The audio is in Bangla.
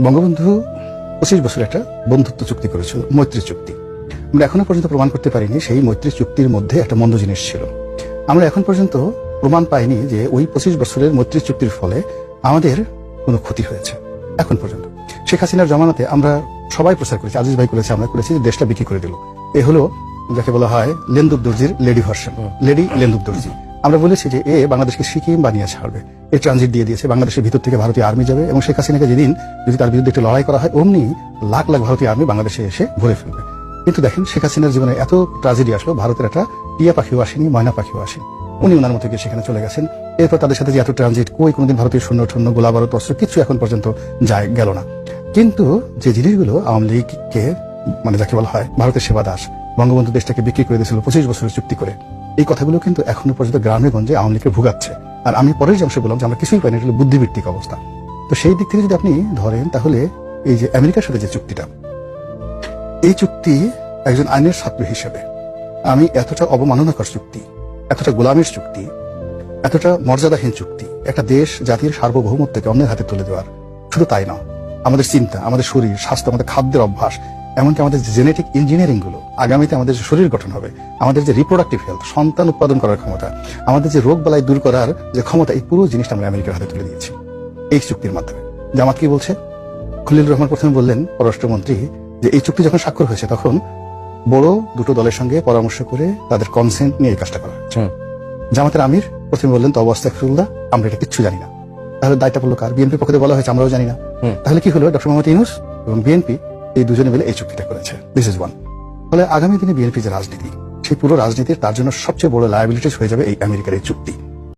বঙ্গবন্ধু 25 বছর একটা বন্ধুত্ব চুক্তি করেছিল, মৈত্রী চুক্তি। আমরা এখনো পর্যন্ত প্রমাণ করতে পারিনি সেই মৈত্রী চুক্তির মধ্যে একটা মন্দ জিনিস ছিল। আমরা এখন পর্যন্ত প্রমাণ পাইনি যে ওই 25 বছরের মৈত্রী চুক্তির ফলে আমাদের কোনো ক্ষতি হয়েছে এখন পর্যন্ত। শেখ হাসিনার জমানাতে আমরা সবাই প্রচার করেছি, আজিজ ভাই করেছে, আমরা করেছি, যে দেশটা বিক্রি করে দিল। এ হলো যাকে বলা হয় লেন্দুব দর্জির লেডি ভার্সন, লেডি লেন্দুব দর্জি। আমরা বলেছি যে এ বাংলাদেশকে সিকিম বানিয়ে ছাড়বে, এ ট্রানজিট দিয়ে দিয়েছে, বাংলাদেশের ভিতর থেকে ভারতীয় আর্মি যাবে এবং শেখ হাসিনাকে যেদিন যদি তার বিরুদ্ধে একটি লড়াই করা হয় অমনি লাখ লাখ ভারতীয় আর্মি বাংলাদেশে এসে ভরে ফেলবে। কিন্তু দেখেন শেখ হাসিনার জীবনে এত ট্রাজেডি আসলো, ভারতের একটা টিয়া পাখিও আসেনি, ময়না পাখিও আসেনি, উনি ওনার মতো গিয়ে সেখানে চলে গেছেন। এরপর তাদের সাথে যে এত ট্রানজিট, কোনোদিন ভারতীয় শূন্য ঠূন্য গোলা বারুদ অস্ত্র কিছু এখন পর্যন্ত গেল না। কিন্তু যে জিনিসগুলো আওয়ামী লীগকে মানে যাকে বলা হয় ভারতের সেবা দাস, বঙ্গবন্ধু দেশটাকে বিক্রি করে দিয়েছিল 25 বছরের চুক্তি করে, এই কথাগুলো কিন্তু এখনো পর্যন্ত গ্রামে গঞ্জে আওয়ামী লীগকে ভুগাচ্ছে। আর আমি পরের যে অংশ বললাম যে আমরা কিছুই পাইনি, এটা হলো বুদ্ধিভিত্তিক অবস্থা। তো সেই দিক থেকে যদি আপনি ধরেন তাহলে এই যে আমেরিকার সাথে যে চুক্তিটা, এই চুক্তি একজন আইনের ছাত্র হিসেবে আমি এতটা অবমাননাকর চুক্তি, এতটা গোলামের চুক্তি, এতটা মর্যাদাহীন চুক্তি, একটা দেশ জাতির সার্বভৌমত্বকে অন্যের হাতে তুলে দেওয়ার, শুধু তাই না, আমাদের চিন্তা, আমাদের শরীর স্বাস্থ্য, আমাদের খাদ্যের অভ্যাস, এমনকি আমাদের যে জেনেটিক ইঞ্জিনিয়ারিং গুলো, আগামীতে আমাদের যে শরীর গঠন হবে, আমাদের যে রিপ্রোডাক্টিভ হেলথ, সন্তান উৎপাদন করার ক্ষমতা, আমাদের যে রোগ বালাই দূর করার যে ক্ষমতা, এই পুরো জিনিসটা আমরা আমেরিকার হাতে তুলে দিয়েছি এই চুক্তির মাধ্যমে। জামাত কি বলছে? খলিল রহমান প্রথমে বললেন, পররাষ্ট্রমন্ত্রী, যে এই চুক্তি যখন স্বাক্ষর হয়েছে তখন বড় দুটো দলের সঙ্গে পরামর্শ করে তাদের কনসেন্ট নিয়ে এই কাজটা করা হচ্ছে। জামাতের আমির প্রথমে বললেন, তওবা আস্তাগফিরুল্লাহ, আমরা এটা কিচ্ছু জানি না। তাহলে দায়টা পড়লো কার? বিএনপির পক্ষ থেকে বলা হয়েছে আমরাও জানি না। তাহলে কি হলো? ডক্টর মোহাম্মদ ইউনূস এবং বিএনপি এই দুজনে মিলে এই চুক্তিটা করেছে। This is one. ফলে আগামী দিনে বিএনপি যে রাজনীতি, সেই পুরো রাজনীতির তার জন্য সবচেয়ে বড় লায়াবিলিটিস হয়ে যাবে এই আমেরিকার এই চুক্তি।